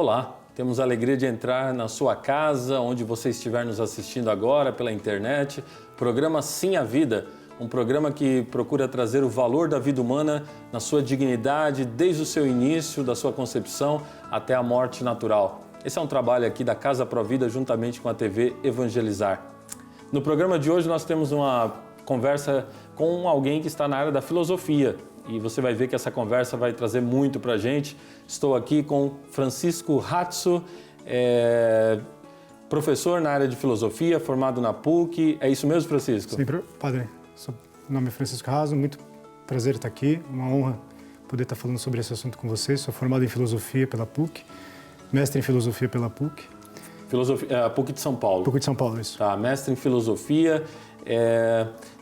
Olá, temos a alegria de entrar na sua casa, onde você estiver nos assistindo agora pela internet. Programa Sim à Vida, um programa que procura trazer o valor da vida humana na sua dignidade, desde o seu início, da sua concepção até a morte natural. Esse é um trabalho aqui da Casa Provida, juntamente com a TV Evangelizar. No programa de hoje nós temos uma conversa com alguém que está na área da filosofia. E você vai ver que essa conversa vai trazer muito para a gente. Estou aqui com Francisco Ratso, professor na área de filosofia, formado na PUC. É isso mesmo, Francisco? Sim, padre. Meu nome é Francisco Ratso, muito prazer estar aqui. Uma honra poder estar falando sobre esse assunto com vocês. Sou formado em filosofia pela PUC, mestre em filosofia pela PUC. A PUC de São Paulo. PUC de São Paulo, isso. Tá, mestre em filosofia.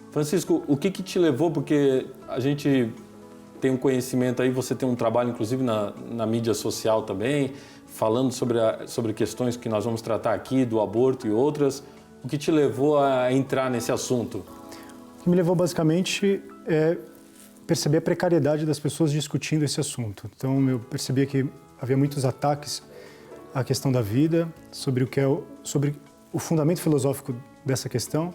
Francisco, o que te levou, porque a gente tem um conhecimento aí, você tem um trabalho inclusive na mídia social também, falando sobre questões que nós vamos tratar aqui, do aborto e outras. O que te levou a entrar nesse assunto? O que me levou basicamente é perceber a precariedade das pessoas discutindo esse assunto. Então eu percebia que havia muitos ataques à questão da vida, sobre o fundamento filosófico dessa questão,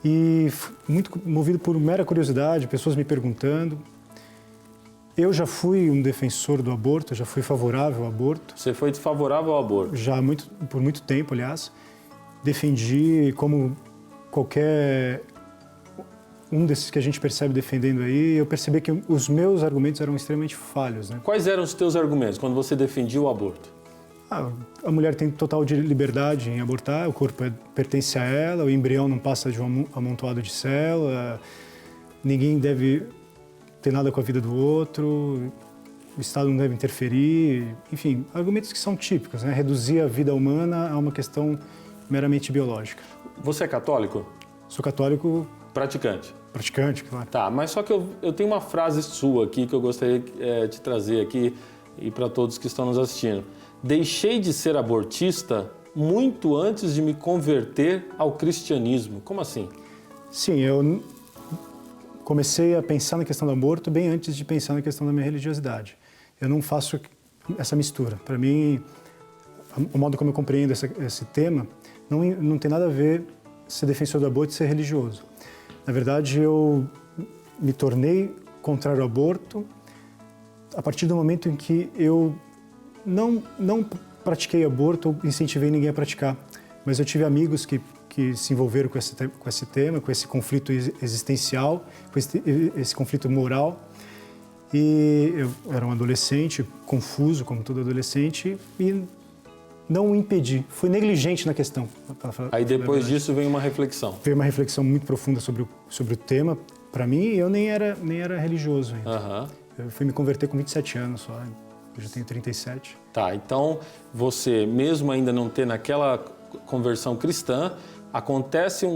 e muito movido por mera curiosidade, pessoas me perguntando. Eu já fui um defensor do aborto, já fui favorável ao aborto. Você foi favorável ao aborto? Por muito tempo, aliás. Defendi, como qualquer um desses que a gente percebe defendendo aí, eu percebi que os meus argumentos eram extremamente falhos, né? Quais eram os teus argumentos quando você defendia o aborto? A mulher tem total liberdade em abortar, o corpo pertence a ela, o embrião não passa de um amontoado de célula, ninguém deve ter nada com a vida do outro, o Estado não deve interferir, enfim, argumentos que são típicos, né? Reduzir a vida humana a uma questão meramente biológica. Você é católico? Sou católico... Praticante? Praticante, claro. Tá, mas só que eu tenho uma frase sua aqui que eu gostaria de trazer aqui e para todos que estão nos assistindo. Deixei de ser abortista muito antes de me converter ao cristianismo. Como assim? Sim, eu comecei a pensar na questão do aborto bem antes de pensar na questão da minha religiosidade. Eu não faço essa mistura. Para mim, o modo como eu compreendo esse tema não tem nada a ver ser defensor do aborto e ser religioso. Na verdade, eu me tornei contrário ao aborto a partir do momento em que eu não pratiquei aborto ou incentivei ninguém a praticar, mas eu tive amigos que se envolveram com esse tema, com esse conflito existencial, com esse conflito moral. E eu era um adolescente, confuso, como todo adolescente, e não o impedi. Fui negligente na questão. Aí depois disso veio uma reflexão. Veio uma reflexão muito profunda sobre o tema. Para mim, eu nem era religioso ainda. Uhum. Eu fui me converter com 27 anos só. Eu já tenho 37. Tá, então você, mesmo ainda não tendo aquela conversão cristã, acontece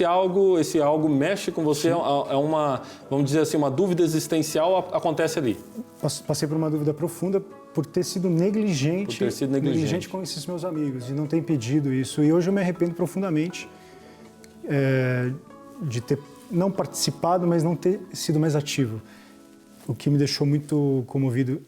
algo, esse algo mexe com você, vamos dizer assim, uma dúvida existencial acontece ali. Passei por uma dúvida profunda por ter sido negligente com esses meus amigos e não ter impedido isso. E hoje eu me arrependo profundamente de ter não participado, mas não ter sido mais ativo. O que me deixou muito comovido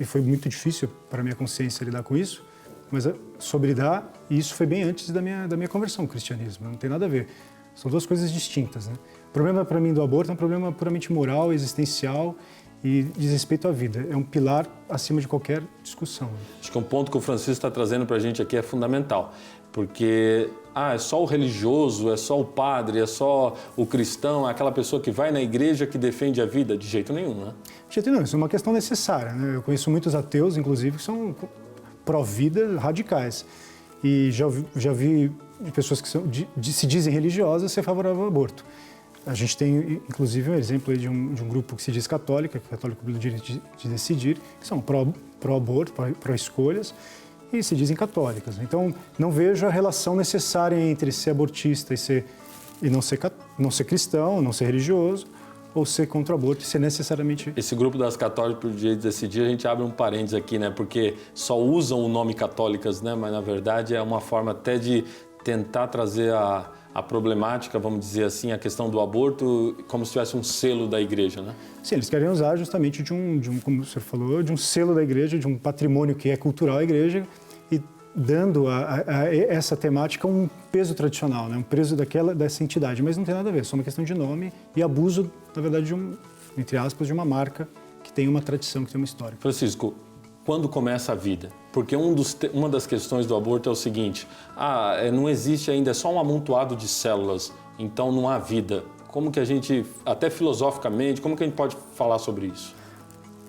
e foi muito difícil para a minha consciência lidar com isso, mas soube lidar, e isso foi bem antes da minha conversão ao cristianismo, não tem nada a ver. São duas coisas distintas, né? O problema para mim do aborto é um problema puramente moral, existencial e diz respeito à vida. É um pilar acima de qualquer discussão. Acho que um ponto que o Francisco está trazendo para a gente aqui é fundamental, porque é só o religioso, é só o padre, é só o cristão, é aquela pessoa que vai na igreja que defende a vida? De jeito nenhum, né? De jeito nenhum, isso é uma questão necessária, né? Eu conheço muitos ateus, inclusive, que são pró-vida radicais. E já vi pessoas que se dizem religiosas ser favorável ao aborto. A gente tem, inclusive, um exemplo aí de um grupo que se diz católico pelo direito de decidir, que são pró-aborto, pró-escolhas, e se dizem católicas. Então, não vejo a relação necessária entre ser abortista e não ser cristão, não ser religioso, ou ser contra o aborto e ser necessariamente... Esse grupo das católicas por direito de decidir, a gente abre um parênteses aqui, né? Porque só usam o nome católicas, né? Mas, na verdade, é uma forma até de tentar trazer a problemática, vamos dizer assim, a questão do aborto como se tivesse um selo da igreja, né? Sim, eles querem usar justamente como o senhor falou, de um selo da igreja, de um patrimônio que é cultural da igreja e dando a essa temática um peso tradicional, né? Um peso dessa entidade, mas não tem nada a ver, é só uma questão de nome e abuso, na verdade, entre aspas, de uma marca que tem uma tradição, que tem uma história. Francisco, quando começa a vida? Porque uma das questões do aborto é o seguinte, não existe ainda, é só um amontoado de células, então não há vida. Como que a gente, até filosoficamente, como que a gente pode falar sobre isso?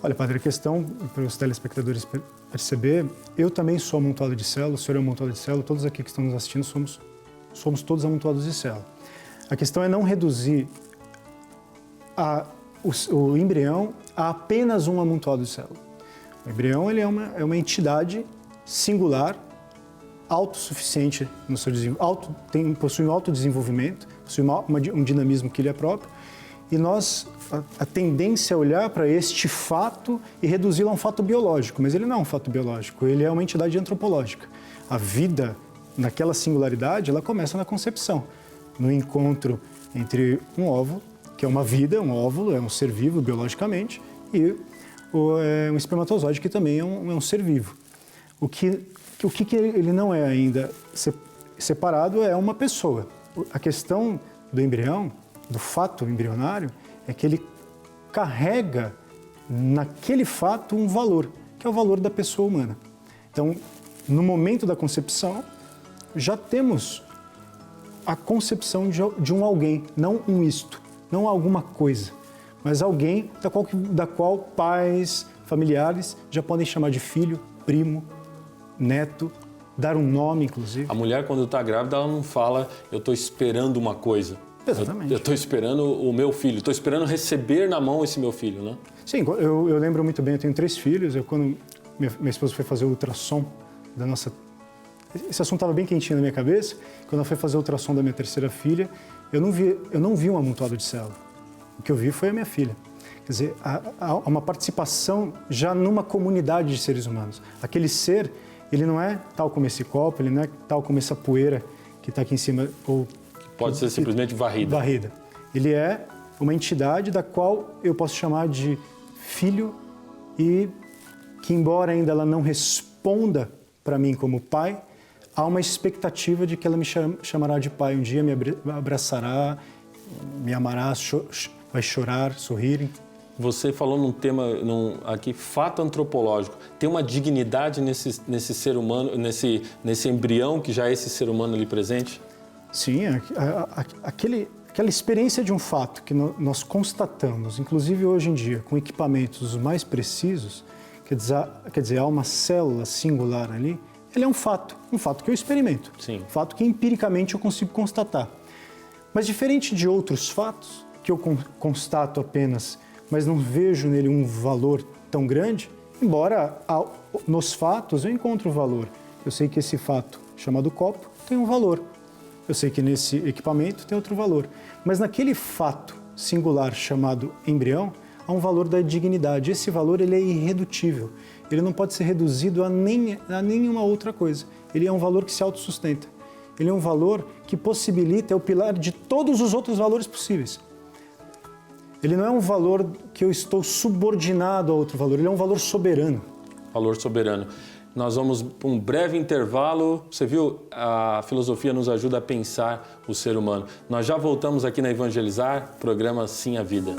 Olha, padre, a questão, para os telespectadores perceber, eu também sou amontoado de células, o senhor é amontoado de células, todos aqui que estão nos assistindo somos todos amontoados de células. A questão é não reduzir o embrião a apenas um amontoado de células. O embrião ele é uma entidade singular, autossuficiente no seu desenvolvimento, possui um autodesenvolvimento, possui um dinamismo que lhe é próprio, e a tendência é olhar para este fato e reduzi-lo a um fato biológico, mas ele não é um fato biológico, ele é uma entidade antropológica. A vida, naquela singularidade, ela começa na concepção, no encontro entre um óvulo, que é uma vida, um óvulo, é um ser vivo biologicamente, e um espermatozoide, que também é um ser vivo. O que ele não é ainda separado é uma pessoa. A questão do embrião, do fato embrionário, é que ele carrega naquele fato um valor, que é o valor da pessoa humana. Então, no momento da concepção, já temos a concepção de um alguém, não um isto, não alguma coisa, mas alguém da qual pais, familiares já podem chamar de filho, primo, neto, dar um nome, inclusive. A mulher, quando está grávida, ela não fala, eu estou esperando uma coisa. Exatamente. Eu estou esperando o meu filho, estou esperando receber na mão esse meu filho, né? Sim, eu lembro muito bem, eu tenho 3 filhos, quando minha esposa foi fazer o ultrassom da nossa... Esse assunto estava bem quentinho na minha cabeça, quando ela foi fazer o ultrassom da minha 3ª filha, eu não vi um amontoado de célula. O que eu vi foi a minha filha. Quer dizer, há uma participação já numa comunidade de seres humanos. Aquele ser, ele não é tal como esse copo, ele não é tal como essa poeira que está aqui em cima, ou pode ser simplesmente varrida. Ele é uma entidade da qual eu posso chamar de filho e que, embora ainda ela não responda para mim como pai, há uma expectativa de que ela me chamará de pai. Um dia me abraçará, me amará, vai chorar, sorrir. Você falou num tema aqui, fato antropológico. Tem uma dignidade nesse ser humano, nesse embrião que já é esse ser humano ali presente? Sim, aquela experiência de um fato que nós constatamos, inclusive hoje em dia, com equipamentos os mais precisos, quer dizer, há uma célula singular ali, ele é um fato que eu experimento, Sim. Um fato que empiricamente eu consigo constatar. Mas diferente de outros fatos, que eu constato apenas, mas não vejo nele um valor tão grande, embora nos fatos eu encontro valor. Eu sei que esse fato, chamado copo, tem um valor. Eu sei que nesse equipamento tem outro valor. Mas naquele fato singular chamado embrião, há um valor da dignidade. Esse valor ele é irredutível. Ele não pode ser reduzido a nenhuma outra coisa. Ele é um valor que se autossustenta. Ele é um valor que possibilita, é o pilar de todos os outros valores possíveis. Ele não é um valor que eu estou subordinado a outro valor, ele é um valor soberano. Valor soberano. Nós vamos para um breve intervalo. Você viu, a filosofia nos ajuda a pensar o ser humano. Nós já voltamos aqui na Evangelizar, programa Sim a Vida.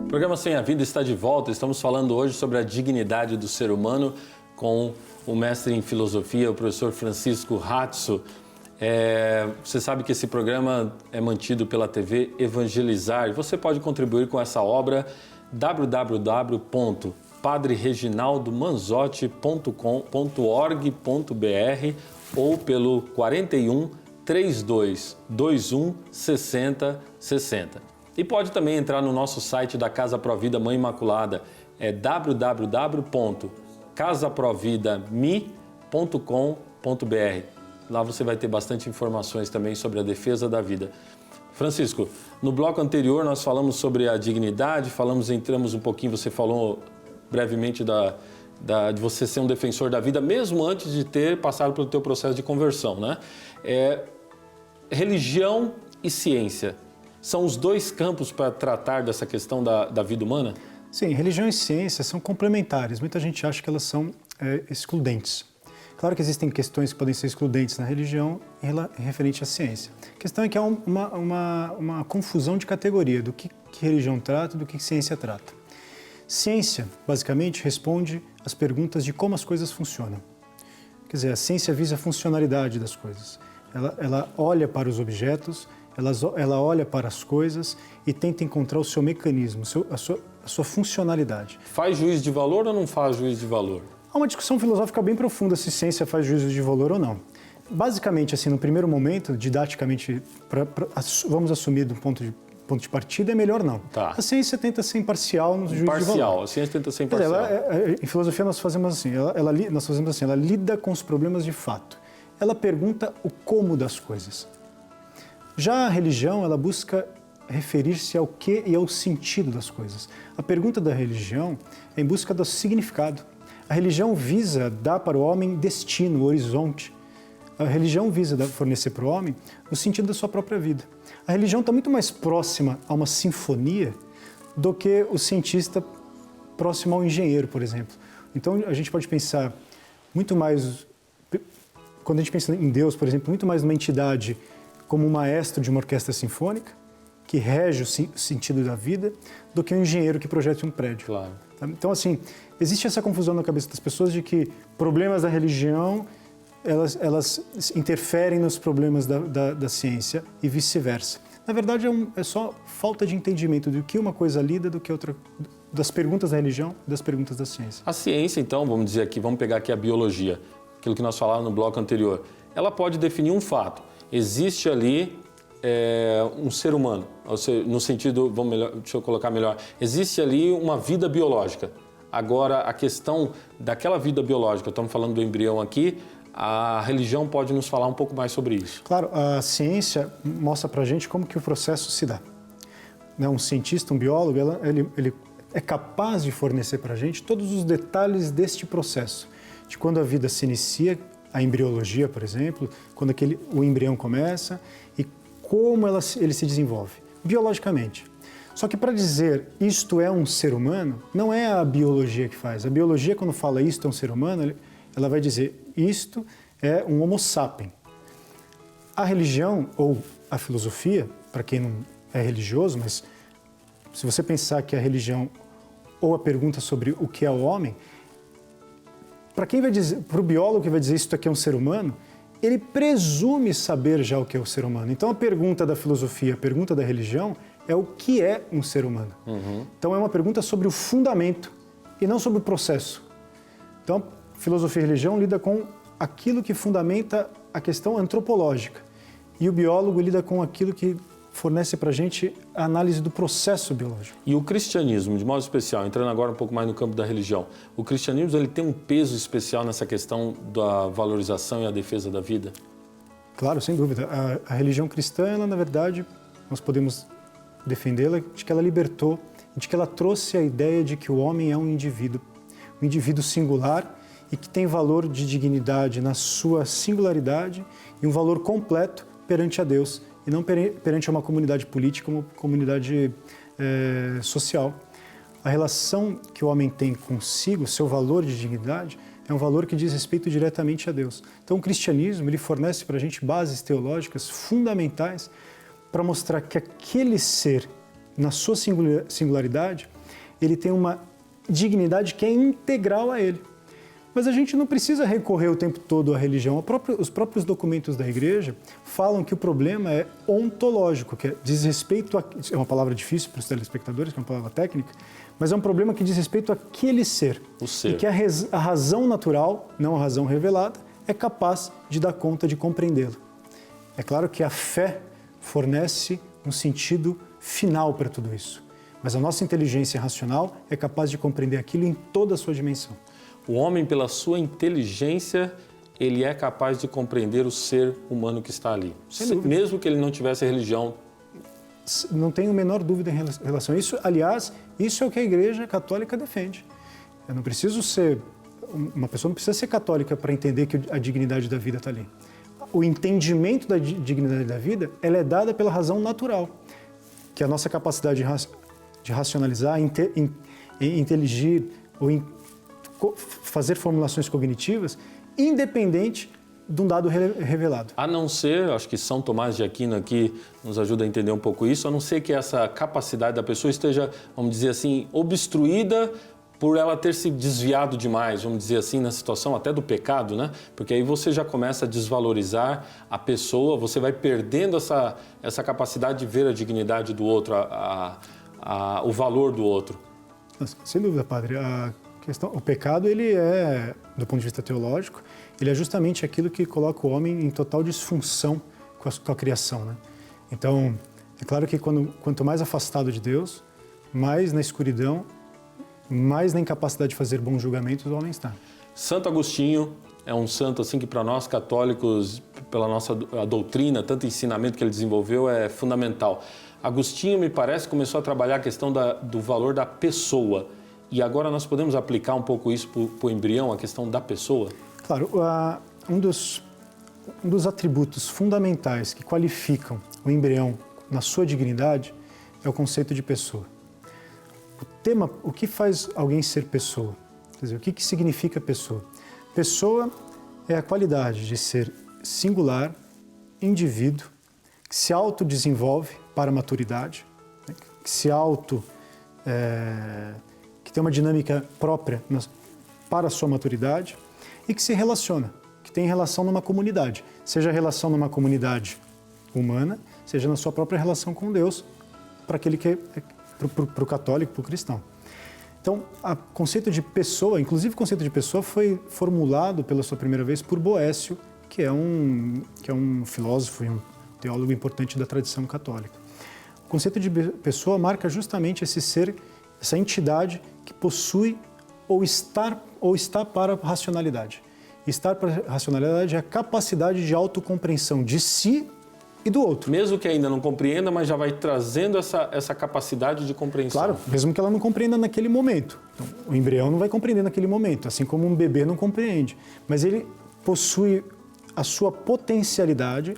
O programa Sem a Vida está de volta. Estamos falando hoje sobre a dignidade do ser humano com o mestre em filosofia, o professor Francisco Ratzo. Você sabe que esse programa é mantido pela TV Evangelizar e você pode contribuir com essa obra www.padrereginaldomanzotti.com.org.br ou pelo 41 32 21 60 60. E pode também entrar no nosso site da Casa Pro Vida Mãe Imaculada, é www.casaprovidami.com.br. Lá você vai ter bastante informações também sobre a defesa da vida. Francisco, no bloco anterior nós falamos sobre a dignidade, entramos um pouquinho, você falou brevemente de você ser um defensor da vida, mesmo antes de ter passado pelo teu processo de conversão, né? Religião e ciência são os dois campos para tratar dessa questão da vida humana? Sim, religião e ciência são complementares. Muita gente acha que elas são excludentes. Claro que existem questões que podem ser excludentes na religião referente à ciência. A questão é que há uma confusão de categoria do que religião trata e do que ciência trata. Ciência, basicamente, responde às perguntas de como as coisas funcionam. Quer dizer, a ciência visa a funcionalidade das coisas. Ela olha para os objetos, ela olha para as coisas e tenta encontrar o seu mecanismo, a sua funcionalidade. Faz juízo de valor ou não faz juízo de valor? Há uma discussão filosófica bem profunda se ciência faz juízo de valor ou não. Basicamente, assim, no primeiro momento, didaticamente, vamos assumir do ponto de partida, é melhor não. Tá. A ciência tenta ser imparcial no juízo de valor. Imparcial, a ciência tenta ser imparcial. Em filosofia nós fazemos assim, ela lida com os problemas de fato. Ela pergunta o como das coisas. Já a religião, ela busca referir-se ao que e ao sentido das coisas. A pergunta da religião é em busca do significado. A religião visa dar para o homem destino, horizonte. A religião visa fornecer para o homem o sentido da sua própria vida. A religião está muito mais próxima a uma sinfonia do que o cientista próximo ao engenheiro, por exemplo. Então, a gente pode pensar muito mais, quando a gente pensa em Deus, por exemplo, muito mais numa entidade como um maestro de uma orquestra sinfônica, que rege o sentido da vida, do que um engenheiro que projeta um prédio. Claro. Então, assim, existe essa confusão na cabeça das pessoas de que problemas da religião, elas interferem nos problemas da ciência e vice-versa. Na verdade, é só falta de entendimento do que uma coisa lida do que outra, das perguntas da religião e das perguntas da ciência. A ciência, então, vamos pegar aqui a biologia, aquilo que nós falávamos no bloco anterior, ela pode definir um fato. Existe ali um ser humano, ou seja, no sentido, deixa eu colocar melhor, existe ali uma vida biológica. Agora, a questão daquela vida biológica, estamos falando do embrião aqui, a religião pode nos falar um pouco mais sobre isso. Claro, a ciência mostra pra gente como que o processo se dá. Um cientista, um biólogo, ele é capaz de fornecer pra gente todos os detalhes deste processo, de quando a vida se inicia, a embriologia, por exemplo, quando o embrião começa e como ele se desenvolve, biologicamente. Só que para dizer isto é um ser humano, não é a biologia que faz. A biologia, quando fala isto é um ser humano, ela vai dizer isto é um homo sapiens. A religião ou a filosofia, para quem não é religioso, mas se você pensar que a religião ou a pergunta sobre o que é o homem, para o biólogo que vai dizer isto aqui é um ser humano, ele presume saber já o que é o ser humano. Então a pergunta da filosofia, a pergunta da religião é o que é um ser humano. Uhum. Então é uma pergunta sobre o fundamento e não sobre o processo. Então filosofia e religião lida com aquilo que fundamenta a questão antropológica e o biólogo lida com aquilo que fornece para a gente a análise do processo biológico. E o cristianismo, de modo especial, entrando agora um pouco mais no campo da religião, o cristianismo ele tem um peso especial nessa questão da valorização e a defesa da vida? Claro, sem dúvida. A religião cristã, ela, na verdade, nós podemos defendê-la de que ela libertou, de que ela trouxe a ideia de que o homem é um indivíduo singular e que tem valor de dignidade na sua singularidade e um valor completo perante a Deus, e não perante uma comunidade política, uma comunidade social. A relação que o homem tem consigo, seu valor de dignidade, é um valor que diz respeito diretamente a Deus. Então o cristianismo ele fornece para a gente bases teológicas fundamentais para mostrar que aquele ser, na sua singularidade, ele tem uma dignidade que é integral a ele. Mas a gente não precisa recorrer o tempo todo à religião. Os próprios documentos da igreja falam que o problema é ontológico, que diz respeito a... É uma palavra difícil para os telespectadores, que é uma palavra técnica, mas é um problema que diz respeito àquele ser. O ser. E que a razão natural, não a razão revelada, é capaz de dar conta de compreendê-lo. É claro que a fé fornece um sentido final para tudo isso. Mas a nossa inteligência racional é capaz de compreender aquilo em toda a sua dimensão. O homem, pela sua inteligência, ele é capaz de compreender o ser humano que está ali, mesmo que ele não tivesse religião. Não tenho a menor dúvida em relação a isso. Aliás, isso é o que a Igreja Católica defende. Eu não preciso ser... Uma pessoa não precisa ser católica para entender que a dignidade da vida está ali. O entendimento da dignidade da vida, ela é dada pela razão natural, que é a nossa capacidade de racionalizar, inteligir ou fazer formulações cognitivas, independente de um dado revelado. A não ser, acho que São Tomás de Aquino aqui nos ajuda a entender um pouco isso, a não ser que essa capacidade da pessoa esteja, vamos dizer assim, obstruída por ela ter se desviado demais, vamos dizer assim, na situação até do pecado, né? Porque aí você já começa a desvalorizar a pessoa, você vai perdendo essa capacidade de ver a dignidade do outro, o valor do outro. Sem dúvida, padre. O pecado, ele é, do ponto de vista teológico, ele é justamente aquilo que coloca o homem em total disfunção com a criação, né? Então, é claro que quanto mais afastado de Deus, mais na escuridão, mais na incapacidade de fazer bons julgamentos o homem está. Santo Agostinho é um santo assim que para nós católicos, pela nossa doutrina, tanto ensinamento que ele desenvolveu, é fundamental. Agostinho, me parece, começou a trabalhar a questão do valor da pessoa. E agora nós podemos aplicar um pouco isso para o embrião, a questão da pessoa? Claro, um dos atributos fundamentais que qualificam o embrião na sua dignidade é o conceito de pessoa. O que faz alguém ser pessoa? Quer dizer, o que significa pessoa? Pessoa é a qualidade de ser singular, indivíduo, que se autodesenvolve para a maturidade, né? Que tem uma dinâmica própria para a sua maturidade e que se relaciona, que tem relação numa comunidade, seja a relação numa comunidade humana, seja na sua própria relação com Deus, para aquele que para o católico, para o cristão. Então, o conceito de pessoa, inclusive o conceito de pessoa foi formulado pela sua primeira vez por Boécio, que é um filósofo e um teólogo importante da tradição católica. O conceito de pessoa marca justamente esse ser, essa entidade que possui ou está para a racionalidade. Estar para a racionalidade é a capacidade de autocompreensão de si e do outro. Mesmo que ainda não compreenda, mas já vai trazendo essa capacidade de compreensão. Claro, mesmo que ela não compreenda naquele momento. Então, o embrião não vai compreender naquele momento, assim como um bebê não compreende. Mas ele possui a sua potencialidade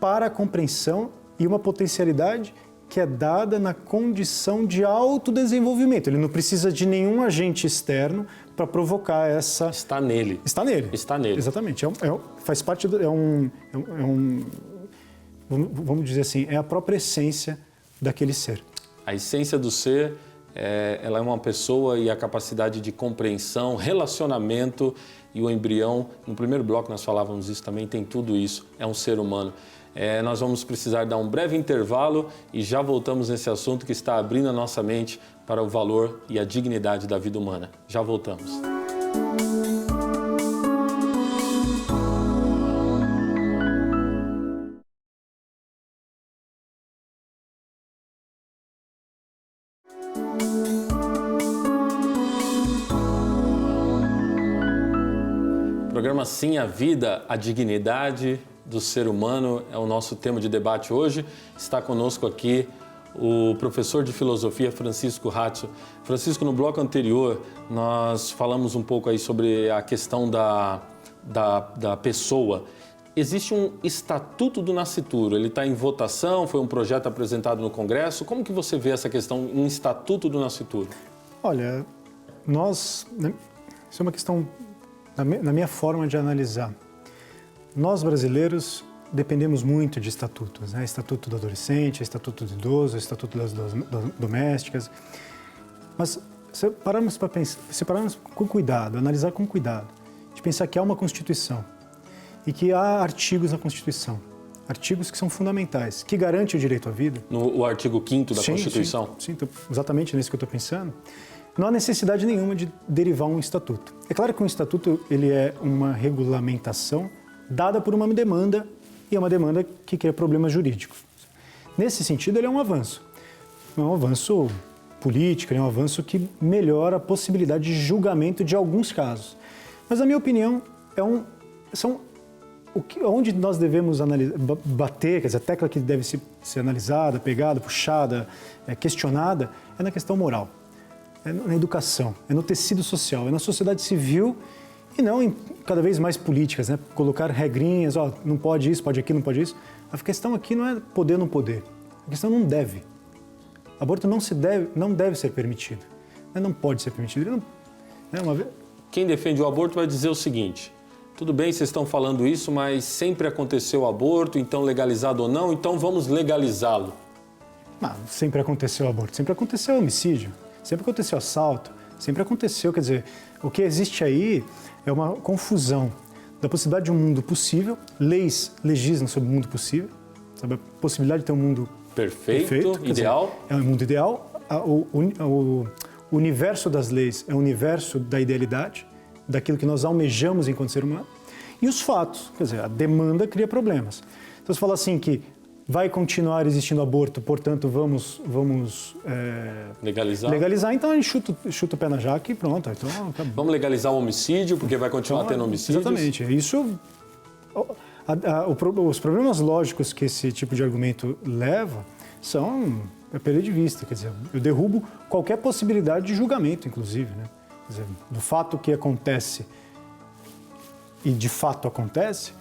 para a compreensão e uma potencialidade que é dada na condição de autodesenvolvimento. Ele não precisa de nenhum agente externo para provocar essa... Está nele. Está nele. Está nele. Exatamente. Faz parte vamos dizer assim, é a própria essência daquele ser. A essência do ser, ela é uma pessoa e a capacidade de compreensão, relacionamento, e o embrião, no primeiro bloco nós falávamos isso também, tem tudo isso, é um ser humano. Nós vamos precisar dar um breve intervalo e já voltamos nesse assunto que está abrindo a nossa mente para o valor e a dignidade da vida humana. Já voltamos. Programa Sim a Vida, a dignidade do ser humano é o nosso tema de debate hoje. Está conosco aqui o professor de filosofia Francisco Ratio. Francisco, no bloco anterior nós falamos um pouco aí sobre a questão da pessoa. Existe um Estatuto do Nascituro, ele está em votação, foi um projeto apresentado no Congresso. Como que você vê essa questão, um Estatuto do Nascituro? Olha, isso é uma questão, na minha forma de analisar. Nós, brasileiros, dependemos muito de estatutos, né? Estatuto do adolescente, Estatuto do idoso, Estatuto das domésticas. Mas se pararmos com cuidado, analisar com cuidado, de pensar que há uma Constituição e que há artigos na Constituição, artigos que são fundamentais, que garantem o direito à vida. O artigo 5º da Constituição? Sim, exatamente nisso que eu estou pensando. Não há necessidade nenhuma de derivar um estatuto. É claro que um estatuto ele é uma regulamentação dada por uma demanda, e é uma demanda que cria problemas jurídicos. Nesse sentido, ele é um avanço. É um avanço político, é um avanço que melhora a possibilidade de julgamento de alguns casos. Mas, na minha opinião, são onde nós devemos bater, quer dizer, a tecla que deve ser analisada, pegada, puxada, questionada, é na questão moral, é na educação, é no tecido social, é na sociedade civil e não em cada vez mais políticas, né? Colocar regrinhas, não pode isso, pode aquilo, não pode isso. A questão aqui não é poder ou não poder, a questão não deve. Aborto não deve ser permitido, não pode ser permitido. Quem defende o aborto vai dizer o seguinte: tudo bem, vocês estão falando isso, mas sempre aconteceu o aborto, então legalizado ou não, então vamos legalizá-lo. Sempre aconteceu o aborto, sempre aconteceu o homicídio, sempre aconteceu o assalto, sempre aconteceu, quer dizer, o que existe aí é uma confusão da possibilidade de um mundo possível, leis legislam sobre o mundo possível, sabe, a possibilidade de ter um mundo perfeito ideal. Dizer, é um mundo ideal, o universo das leis é o universo da idealidade, daquilo que nós almejamos enquanto ser humano, e os fatos, quer dizer, a demanda cria problemas. Então, você fala assim que vai continuar existindo aborto, portanto, vamos legalizar, então a gente chuta o pé na jaca e pronto. Então, vamos legalizar o homicídio, porque vai continuar tendo homicídios? Exatamente. Isso, os problemas lógicos que esse tipo de argumento leva são a perda de vista, quer dizer, eu derrubo qualquer possibilidade de julgamento, inclusive, né? Quer dizer, do fato que acontece e de fato acontece,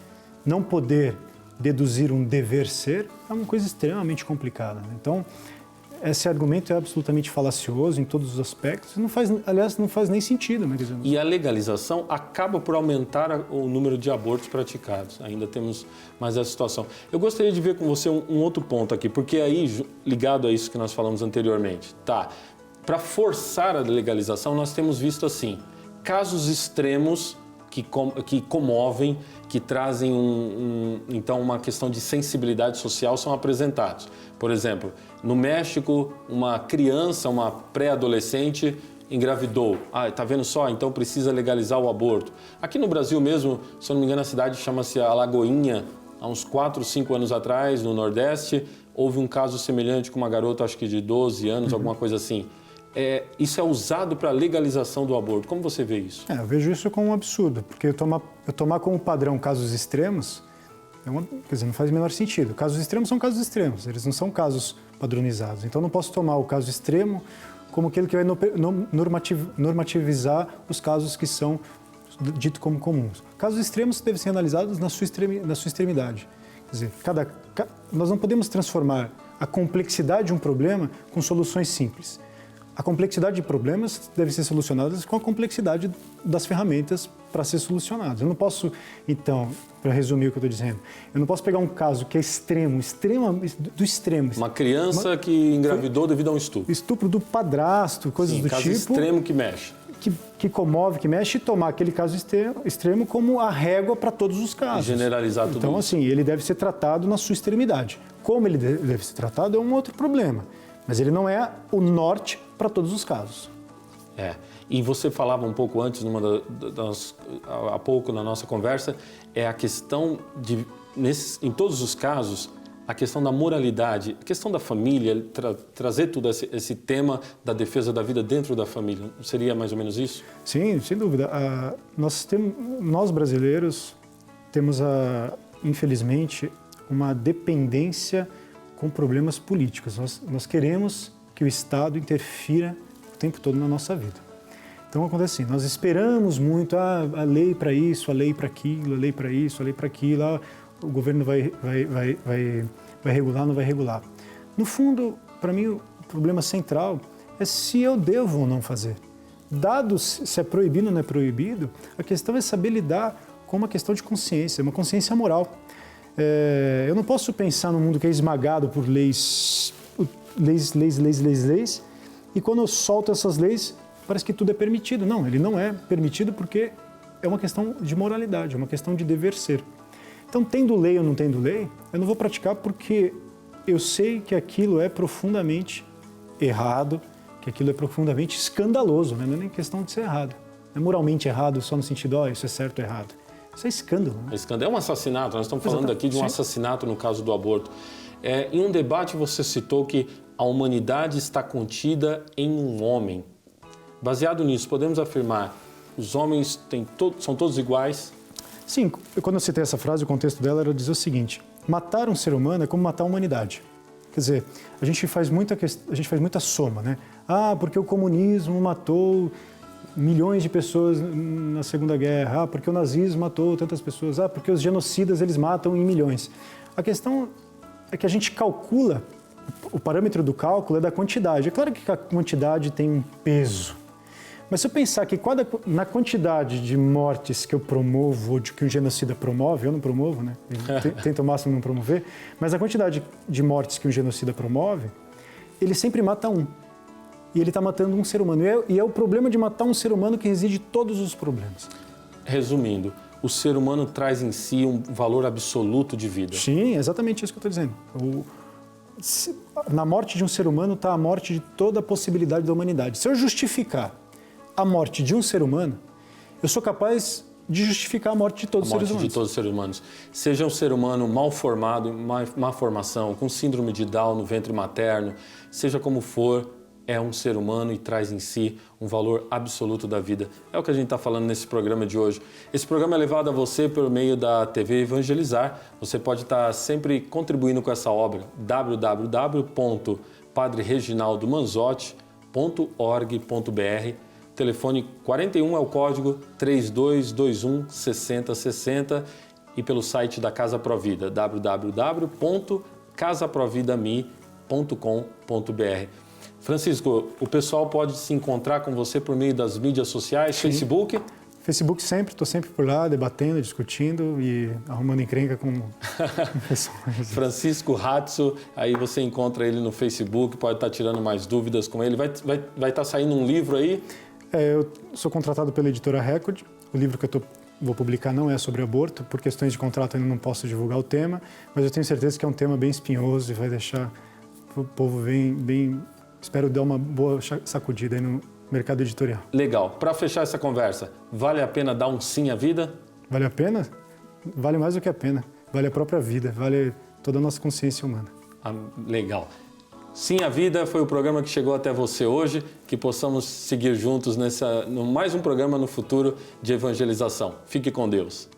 não poder deduzir um dever ser é uma coisa extremamente complicada, né? Então, esse argumento é absolutamente falacioso em todos os aspectos, aliás, não faz nem sentido, né? Quer dizer, e a legalização acaba por aumentar o número de abortos praticados. Ainda temos mais essa situação. Eu gostaria de ver com você um outro ponto aqui, porque aí, ligado a isso que nós falamos anteriormente, para forçar a legalização, nós temos visto assim, casos extremos que comovem, que trazem então uma questão de sensibilidade social são apresentados. Por exemplo, no México, uma criança, uma pré-adolescente engravidou. Tá vendo só? Então precisa legalizar o aborto. Aqui no Brasil mesmo, se eu não me engano, a cidade chama-se Alagoinha. Há uns 4, 5 anos atrás, no Nordeste, houve um caso semelhante com uma garota, acho que de 12 anos, alguma coisa assim. Isso é usado para a legalização do aborto. Como você vê isso? Eu vejo isso como um absurdo, porque eu tomar como padrão casos extremos, quer dizer, não faz o menor sentido. Casos extremos são casos extremos, eles não são casos padronizados. Então, eu não posso tomar o caso extremo como aquele que vai normativizar os casos que são ditos como comuns. Casos extremos devem ser analisados na sua extremidade. Quer dizer, nós não podemos transformar a complexidade de um problema com soluções simples. A complexidade de problemas deve ser solucionada com a complexidade das ferramentas para ser solucionados. Eu não posso, então, para resumir o que eu estou dizendo, eu não posso pegar um caso que é extremo do extremo. Uma criança que engravidou devido a um estupro. Estupro do padrasto, coisas do tipo. Caso extremo que mexe. Que comove, que mexe, e tomar aquele caso extremo como a régua para todos os casos. E generalizar tudo isso. Então, assim, ele deve ser tratado na sua extremidade. Como ele deve ser tratado é um outro problema. Mas ele não é o norte para todos os casos. E você falava um pouco antes, há pouco na nossa conversa, a questão de, em todos os casos, a questão da moralidade, a questão da família, trazer todo esse tema da defesa da vida dentro da família. Seria mais ou menos isso? Sim, sem dúvida. Nós brasileiros temos, infelizmente, uma dependência com problemas políticos. Nós queremos que o Estado interfira o tempo todo na nossa vida. Então, acontece assim, nós esperamos muito a lei para isso, a lei para aquilo, a lei para isso, a lei para aquilo, o governo vai regular, não vai regular. No fundo, para mim, o problema central é se eu devo ou não fazer. Dado se é proibido ou não é proibido, a questão é saber lidar com uma questão de consciência, uma consciência moral. Eu não posso pensar num mundo que é esmagado por leis, e quando eu solto essas leis, parece que tudo é permitido. Não, ele não é permitido porque é uma questão de moralidade, é uma questão de dever ser. Então, tendo lei ou não tendo lei, eu não vou praticar porque eu sei que aquilo é profundamente errado, que aquilo é profundamente escandaloso, né? Não é nem questão de ser errado. Não é moralmente errado só no sentido, isso é certo ou errado. Isso é escândalo. Né? É um assassinato, nós estamos falando aqui de um assassinato no caso do aborto. Em um debate você citou que a humanidade está contida em um homem. Baseado nisso, podemos afirmar, os homens são todos iguais? Sim, quando eu citei essa frase, o contexto dela era dizer o seguinte: matar um ser humano é como matar a humanidade. Quer dizer, a gente faz muita soma, né? Ah, porque o comunismo matou milhões de pessoas na Segunda Guerra. Ah, porque o nazismo matou tantas pessoas. Ah, porque os genocidas eles matam em milhões. A questão é que a gente calcula, o parâmetro do cálculo é da quantidade. É claro que a quantidade tem um peso. Mas se eu pensar que na quantidade de mortes que eu promovo, ou de que um genocida promove, eu não promovo, né? Eu tento ao máximo não promover, mas a quantidade de mortes que um genocida promove, ele sempre mata um. E ele está matando um ser humano. E é o problema de matar um ser humano que reside todos os problemas. Resumindo, o ser humano traz em si um valor absoluto de vida. Sim, exatamente isso que eu estou dizendo. Na morte de um ser humano está a morte de toda a possibilidade da humanidade. Se eu justificar a morte de um ser humano, eu sou capaz de justificar a morte de todos os seres humanos. A morte de todos os seres humanos. Seja um ser humano mal formado, má formação, com síndrome de Down no ventre materno, seja como for, é um ser humano e traz em si um valor absoluto da vida. É o que a gente está falando nesse programa de hoje. Esse programa é levado a você por meio da TV Evangelizar. Você pode estar sempre contribuindo com essa obra. www.padrereginaldomanzotti.org.br. Telefone 41 é o código 3221 6060 e pelo site da Casa Provida, www.casaprovidame.com.br. Francisco, o pessoal pode se encontrar com você por meio das mídias sociais, sim. Facebook? Facebook sempre, estou sempre por lá, debatendo, discutindo e arrumando encrenca com pessoas. Francisco Ratzo, aí você encontra ele no Facebook, pode estar tirando mais dúvidas com ele. Vai estar saindo um livro aí? Eu sou contratado pela editora Record. O livro que eu vou publicar não é sobre aborto. Por questões de contrato ainda não posso divulgar o tema, mas eu tenho certeza que é um tema bem espinhoso e vai deixar o povo bem... Espero dar uma boa sacudida aí no mercado editorial. Legal. Para fechar essa conversa, vale a pena dar um sim à vida? Vale a pena? Vale mais do que a pena. Vale a própria vida, vale toda a nossa consciência humana. Legal. Sim à Vida foi o programa que chegou até você hoje, que possamos seguir juntos mais um programa no futuro de evangelização. Fique com Deus.